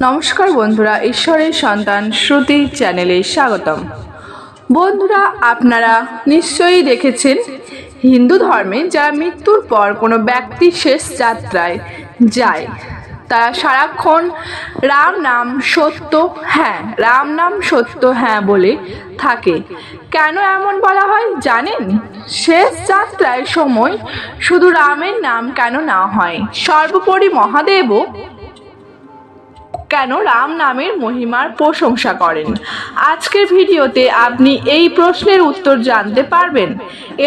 নমস্কার বন্ধুরা, ঈশ্বরের সন্তান শ্রুতি চ্যানেলে স্বাগতম। বন্ধুরা, আপনারা নিশ্চয়ই দেখেছেন হিন্দু ধর্মে যারা মৃত্যুর পর কোনো ব্যক্তি শেষ যাত্রায় যায় তারা সারাক্ষণ রাম নাম সত্য হ্যাঁ বলে থাকে। কেন এমন বলা হয় জানেন? শেষ যাত্রার সময় শুধু রামের নাম কেন না হয়, সর্বোপরি মহাদেবও কেন রাম নামের মহিমার প্রশংসা করেন? আজকের ভিডিওতে আপনি এই প্রশ্নের উত্তর জানতে পারবেন।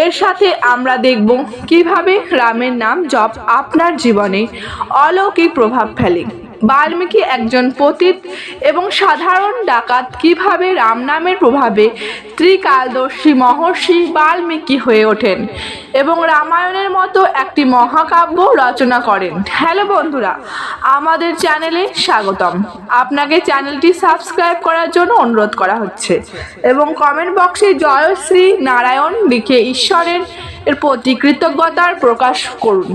এর সাথে আমরা দেখব কিভাবে রামের নাম জপ আপনার জীবনে অলৌকিক প্রভাব ফেলে। বাল্মীকি একজন পতিত এবং সাধারণ ডাকাত কিভাবে রাম নামের প্রভাবে ত্রিকালদর্শী মহর্ষি বাল্মীকি হয়ে ওঠেন এবং রামায়ণের মতো একটি মহাকাব্য রচনা করেন। হ্যালো বন্ধুরা, আমাদের চ্যানেলে স্বাগতম। আপনাকে চ্যানেলটি সাবস্ক্রাইব করার জন্য অনুরোধ করা হচ্ছে এবং কমেন্ট বক্সে জয় শ্রী নারায়ণ লিখে ঈশ্বরের প্রতি কৃতজ্ঞতার প্রকাশ করুন।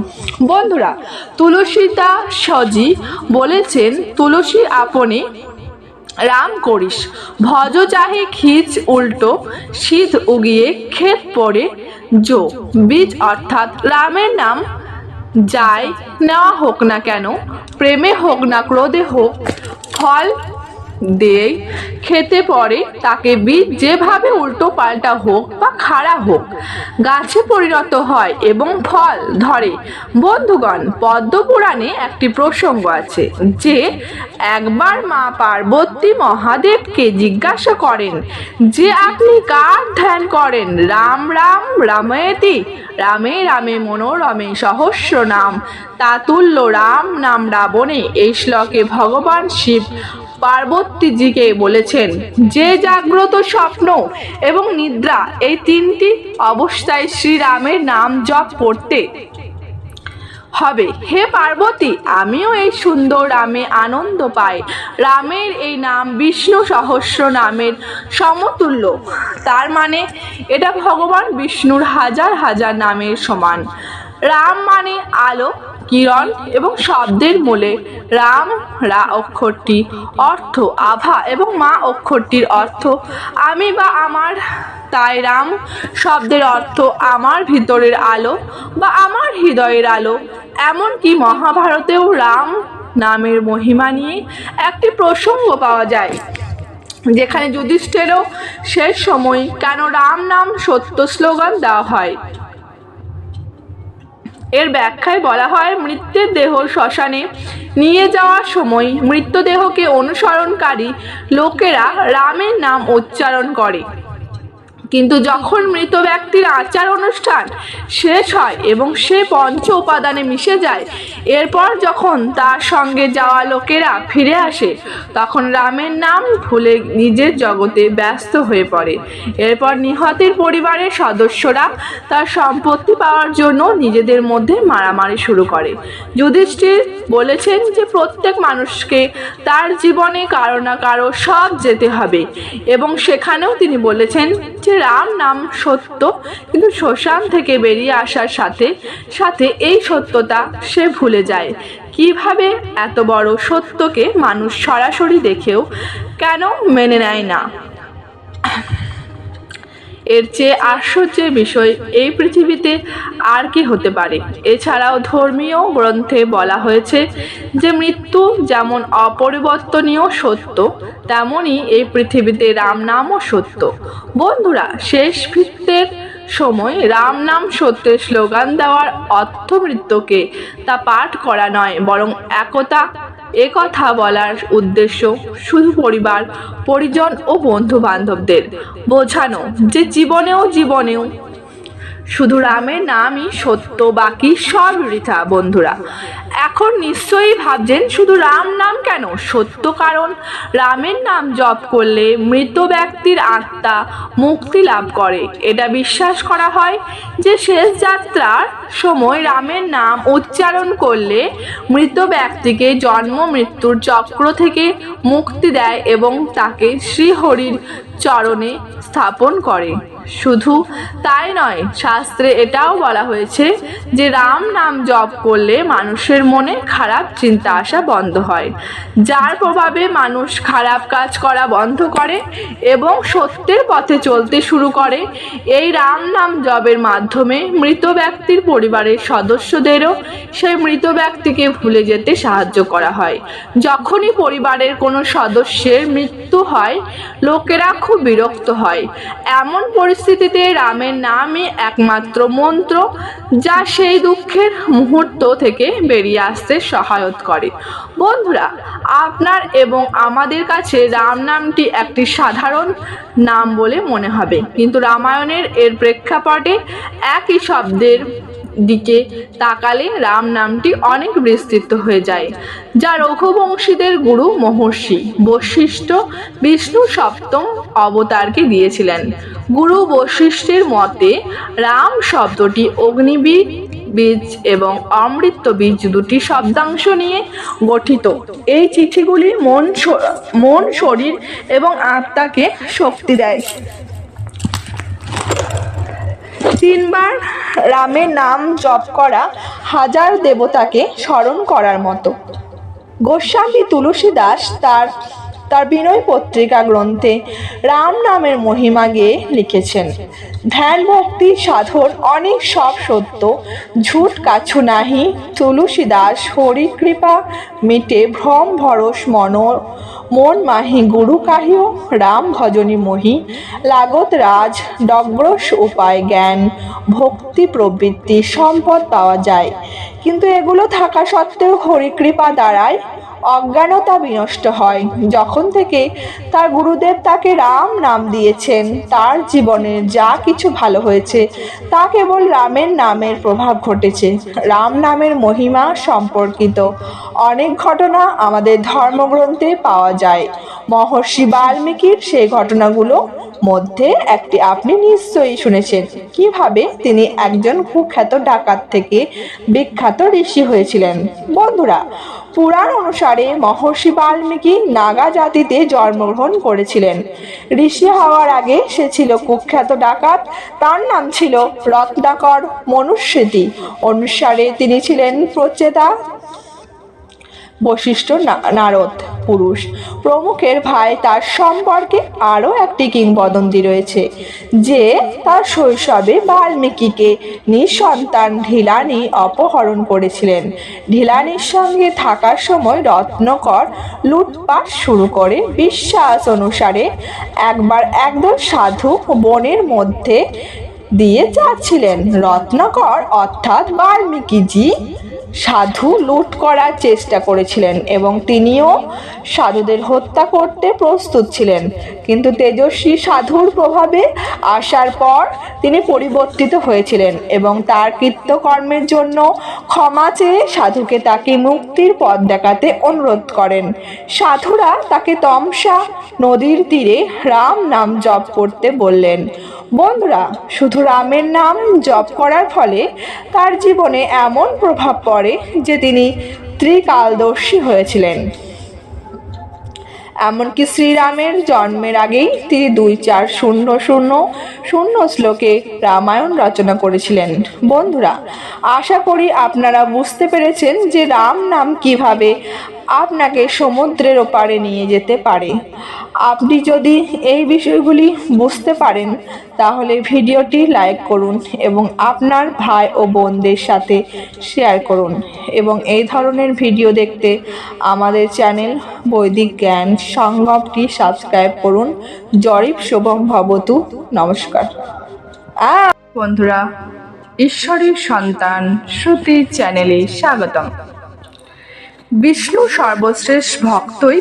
বন্ধুরা, তুলসীদাসজি বলেছেন, তুলসী আপনি রাম করিস, ভজ চাহে খিচ উল্টো, শীত উগিয়ে ক্ষেত পড়ে জো। বীজ অর্থাৎ রামের নাম যাই নেওয়া হোক না কেন, প্রেমে হোক না ক্রোধে হোক, ফল দিয়ে খেতে পড়ে তাকে বীজ যেভাবে উল্টো পাল্টা হোক বা খাড়া হোক গাছে পরিণত হয় এবং ফল ধরে। বন্ধুগণ, পদ্মপুরাণে একটি প্রসঙ্গ আছে যে একবার মা পার্বতী মহাদেবকে জিজ্ঞাসা করেন যে আপনি কার ধ্যান করেন? রাম রাম রামেতি, রামে রামে মনোরমে সহস্র নাম, তা তুল্য রাম নাম রাবণে। এই শ্লোকে ভগবান শিব পার্বতীজিকে বলেছেন যে জাগ্রত, স্বপ্ন এবং নিদ্রা এই তিনটি অবস্থায় শ্রীরামের নাম জপ করতে হবে। হে পার্বতী, আমিও এই সুন্দর রামে আনন্দ পাই। রামের এই নাম বিষ্ণু সহস্র নামের সমতুল্য। তার মানে এটা ভগবান বিষ্ণুর হাজার হাজার নামের সমান। রাম মানে আলো, কিরণ এবং শব্দের মূলে রাম রা অক্ষরটি অর্থ আভা এবং মা অক্ষরটির অর্থ আমি বা আমার। তাই রাম শব্দের অর্থ আমার ভিতরের আলো বা আমার হৃদয়ের আলো। এমনকি মহাভারতেও রাম নামের মহিমা নিয়ে একটি প্রসঙ্গ পাওয়া যায়, যেখানে যুধিষ্ঠিরও শেষ সময় কেন রাম নাম সত্য স্লোগান দেওয়া হয়। এর ব্যাখ্যায় বলা হয়, মৃতের দেহ শ্মশানে নিয়ে যাওয়ার সময় মৃতদেহকে অনুসরণকারী লোকেরা রামের নাম উচ্চারণ করে, কিন্তু যখন মৃত ব্যক্তির আচার অনুষ্ঠান শেষ হয় এবং সে পঞ্চ উপাদানে মিশে যায়, এরপর যখন তার সঙ্গে যাওয়া লোকেরা ফিরে আসে তখন রামের নাম ভুলে নিজের জগতে ব্যস্ত হয়ে পড়ে। এরপর নিহতের পরিবারের সদস্যরা তার সম্পত্তি পাওয়ার জন্য নিজেদের মধ্যে মারামারি শুরু করে। যুধিষ্ঠির বলেছেন যে প্রত্যেক মানুষকে তার জীবনে কারো না কারো সব যেতে হবে এবং সেখানেও তিনি বলেছেন যে রাম নাম সত্য, কিন্তু শ্মশান থেকে বেরিয়ে আসার সাথে সাথে এই সত্যতা সে ভুলে যায়। কিভাবে এত বড় সত্যকে মানুষ সরাসরি দেখেও কেন মেনে নেয় না? এর চেয়ে আশ্চর্যের বিষয় এই পৃথিবীতে আর কি হতে পারে? এছাড়াও ধর্মীয় গ্রন্থে বলা হয়েছে যে মৃত্যু যেমন অপরিবর্তনীয় সত্য, তেমনি এই পৃথিবীতে রাম নামও সত্য। বন্ধুরা, শেষ ভিত্তের সময় রাম নাম সত্যের স্লোগান দেওয়ার অর্থ মৃত্যুকে তা পাঠ করা নয়, বরং একথা বলার উদ্দেশ্য শুধু পরিবার পরিজন ও বন্ধু বান্ধবদের বোঝানো যে জীবনেও শুধু রামের নামই সত্য, বাকি সব বৃথা। বন্ধুরা, এখন নিশ্চয়ই ভাবছেন শুধু রাম নাম কেন সত্য? কারণ রামের নাম জপ করলে মৃত ব্যক্তির আত্মা মুক্তি লাভ করে। এটা বিশ্বাস করা হয় যে শেষ যাত্রার সময় রামের নাম উচ্চারণ করলে মৃত ব্যক্তিকে জন্ম মৃত্যুর চক্র থেকে মুক্তি দেয় এবং তাকে শ্রীহরির চরণে স্থাপন করে। শুধু তাই নয়, শাস্ত্রে এটাও বলা হয়েছে যে রাম নাম জপ করলে মানুষের মনে খারাপ চিন্তা আসা বন্ধ হয়, যার প্রভাবে মানুষ খারাপ কাজ করা বন্ধ করে এবং সত্যের পথে চলতে শুরু করে। এই রাম নাম জপের মাধ্যমে মৃত ব্যক্তির পরিবারের সদস্যদেরও সেই মৃত ব্যক্তিকে ভুলে যেতে সাহায্য করা হয়। যখনই পরিবারের কোনো সদস্যের মৃত্যু হয়, লোকেরা খুব বিরক্ত হয়। এমন পরিস্থিতিতে রামের নামই একমাত্র মন্ত্র যা সেই দুঃখের মুহূর্ত থেকে বেরিয়ে আসতে সহায়তা করে। বন্ধুরা, আপনার এবং আমাদের কাছে রাম নামটি একটি সাধারণ নাম বলে মনে হবে, কিন্তু রামায়ণের এর প্রেক্ষাপটে একই শব্দের দিকে তাকালে রাম নামটি অনেক বিস্তৃত হয়ে যায়, যা রঘুবংশীদের গুরু মহর্ষি বশিষ্ঠ বিষ্ণু সপ্তম অবতারকে দিয়েছিলেন। গুরু বশিষ্ঠের মতে রাম শব্দটি অগ্নিবীজ বীজ এবং অমৃত বীজ দুটি শব্দাংশ নিয়ে গঠিত। এই চিঠিগুলি মন, শরীর এবং আত্মাকে শক্তি দেয়। 3 বার রামের নাম জপ করা হাজার দেবতাকে স্মরণ করার মতো। গোস্বামী তুলসীদাস তার বিনয় পত্রিকা গ্রন্থে রাম নামের মহিমা গেয়ে লিখেছেন, ধ্যান ভক্তি সাধন অনেক সব সত্য, ঝুট কাছু নাহি, তুলসীদাস হরি কৃপা মিটে ভ্রম ভরস মন মাহি, গুরু কাহিও রাম ভজনী মহি, লাগত রাজ ডগ্রস উপায় জ্ঞান ভক্তি প্রবৃত্তি সম্পদ পাওয়া যায়। কিন্তু এগুলো থাকা সত্ত্বেও হরিকৃপা দ্বারাই অজ্ঞানতা বিনষ্ট হয়। যখন থেকে তার গুরুদেব তাকে রাম নাম দিয়েছেন, তার জীবনের যা কিছু ভালো হয়েছে তা কেবল রামের নামের প্রভাব ঘটেছে। রাম নামের মহিমা সম্পর্কিত অনেক ঘটনা আমাদের ধর্মগ্রন্থে পাওয়া যায়। মহর্ষি বাল্মীকির সেই ঘটনাগুলো মধ্যে একটি আপনি নিশ্চয়ই শুনেছেন, কিভাবে তিনি একজন কুখ্যাত ডাকাত থেকে বিখ্যাত ঋষি হয়েছিলেন। বন্ধুরা, পুরাণ অনুসারে মহর্ষি বাল্মীকি নাগা জাতিতে জন্মগ্রহণ করেছিলেন। ঋষি হওয়ার আগে সে ছিল কুখ্যাত ডাকাত। তার নাম ছিল রত্নাকর। মনুস্মৃতি অনুসারে তিনি ছিলেন প্রচেতা বশিষ্ঠ, নারদ পুরুষ প্রমুখের ভাই। তার সম্পর্কে আরও একটি কিংবদন্তি রয়েছে যে তার শৈশবে বাল্মীকিকে নিঃসন্তান ঢিলানি অপহরণ করেছিলেন। ঢিলানির সঙ্গে থাকার সময় রত্নাকর লুটপাট শুরু করে। বিশ্বাস অনুসারে একবার একদল সাধু বনের মধ্যে দিয়ে যাচ্ছিলেন। রত্নাকর অর্থাৎ বাল্মীকিজি সাধু লুট করার চেষ্টা করেছিলেন এবং তিনিও সাধুদের হত্যা করতে প্রস্তুত ছিলেন। কিন্তু তেজস্বী সাধুর প্রভাবে আসার পর তিনি পরিবর্তিত হয়েছিলেন এবং তার কৃতকর্মের জন্য ক্ষমা চেয়ে সাধুকে তাকে মুক্তির পথ দেখাতে অনুরোধ করেন। সাধুরা তাকে তমসা নদীর তীরে রাম নাম জপ করতে বললেন। বন্ধুরা, শুধু রামের নাম জপ করার ফলে তার জীবনে এমন প্রভাব পড়ে যে তিনি ত্রিকালদর্শী হয়েছিলেন। এমনকি শ্রীরামের জন্মের আগেই তিনি 2400 শ্লোকে রামায়ণ রচনা করেছিলেন। বন্ধুরা, আশা করি আপনারা বুঝতে পেরেছেন যে রাম নাম কিভাবে আপনাকে সমুদ্রের ওপারে নিয়ে যেতে পারে। আপনি যদি এই বিষয়গুলি বুঝতে পারেন তাহলে ভিডিওটি লাইক করুন এবং আপনার ভাই ও বোনদের সাথে শেয়ার করুন এবং এই ধরনের ভিডিও দেখতে আমাদের চ্যানেল বৈদিক জ্ঞান সঙ্গমটি সাবস্ক্রাইব করুন। জরিপ শুভম ভবতু। নমস্কার। বন্ধুরা, ঈশ্বরের সন্তান শ্রুতি চ্যানেলে স্বাগতম। বিষ্ণু সর্বশ্রেষ্ঠ ভক্তই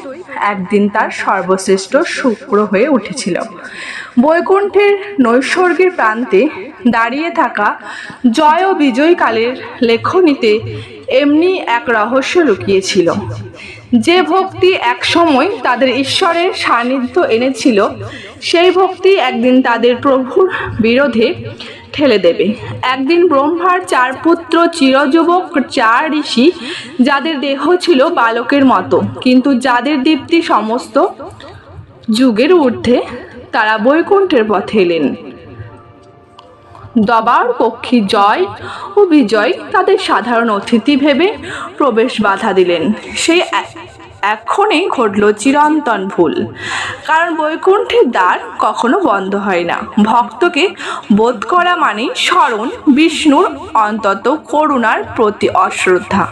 একদিন তার সর্বশ্রেষ্ঠ শুক্র হয়ে উঠেছিল। বৈকুণ্ঠের নৈসর্গিক প্রান্তে দাঁড়িয়ে থাকা জয় ও বিজয়কালের লেখনীতে এমনি এক রহস্য লুকিয়েছিল। যে ভক্তি একসময় তাদের ঈশ্বরের সান্নিধ্য এনেছিল, সেই ভক্তি একদিন তাদের প্রভুর বিরোধে ঠেলে দেবে। একদিন ব্রহ্মার 4 পুত্র, চিরযুবক 4 ঋষি, যাদের দেহ ছিল বালকের মতো কিন্তু যাদের দীপ্তি সমস্ত যুগের ঊর্ধ্বে, তারা বৈকুণ্ঠের পথে এলেন। দবার পক্ষী জয় ও বিজয় তাদের সাধারণ অতিথি ভেবে প্রবেশ বাধা দিলেন। সেই এক্ষণে ঘটল চিরন্তন ভুল, কারণ বৈকুণ্ঠের দ্বার কখনো বন্ধ হয় না। ভক্তকে বোধ করা মানে স্মরণ বিষ্ণুর অন্তত করুণার প্রতি অশ্রদ্ধা।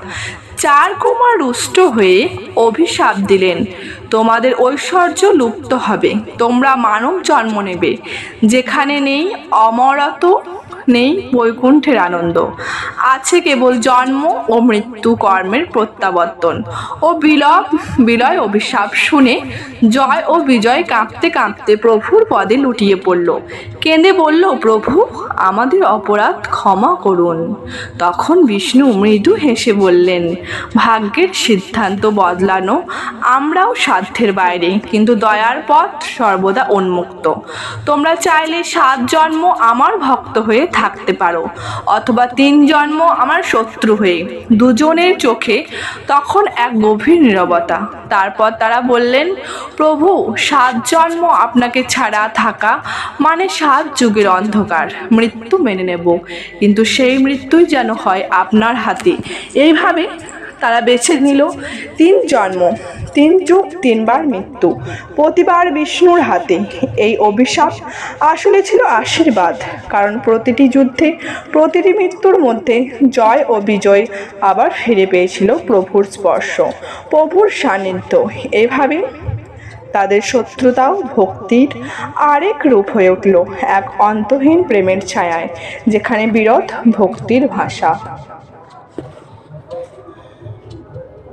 চার কুমার রুষ্ট হয়ে অভিশাপ দিলেন, তোমাদের ঐশ্বর্য লুপ্ত হবে, তোমরা মানব জন্ম নেবে যেখানে নেই অমরত্ব, নেই বৈকুণ্ঠের আনন্দ, আছে কেবল জন্ম ও মৃত্যু, কর্মের প্রত্যাবর্তন ও বিলয়। অভিশাপ শুনে জয় ও বিজয় কাঁপতে কাঁপতে প্রভুর পদে লুটিয়ে পড়ল, কেঁদে বলল, প্রভু আমাদের অপরাধ ক্ষমা করুন। তখন বিষ্ণু মৃদু হেসে বললেন, ভাগ্যের সিদ্ধান্ত বদলানো আমরাও সাধ্যের বাইরে, কিন্তু দয়ার পথ সর্বদা উন্মুক্ত। তোমরা চাইলে 7 জন্ম আমার ভক্ত হয়ে থাকতে পারো, অথবা 3 জন্ম আমার শত্রু হয়ে। দুজনের চোখে তখন এক গভীর নীরবতা। তারপর তারা বললেন, প্রভু 7 জন্ম আপনাকে ছাড়া থাকা মানে 7 যুগের অন্ধকার। মৃত্যু মেনে নেব, কিন্তু সেই মৃত্যুই যেন হয় আপনার হাতে। এইভাবে তারা বেছে নিল 3 জন্ম, 3 যুগ, 3 বার মৃত্যু, প্রতিবার বিষ্ণুর হাতে। এই অভিশাপ আসলে ছিল আশীর্বাদ, কারণ প্রতিটি যুদ্ধে, প্রতিটি মৃত্যুর মধ্যে জয় ও বিজয় আবার ফিরে পেয়েছিল প্রভুর স্পর্শ, প্রভুর সান্নিধ্য। এভাবে তাদের শত্রুতাও ভক্তির আরেক রূপ হয়ে উঠল, এক অন্তহীন প্রেমের ছায়ায়, যেখানে বিরোধ ভক্তির ভাষা।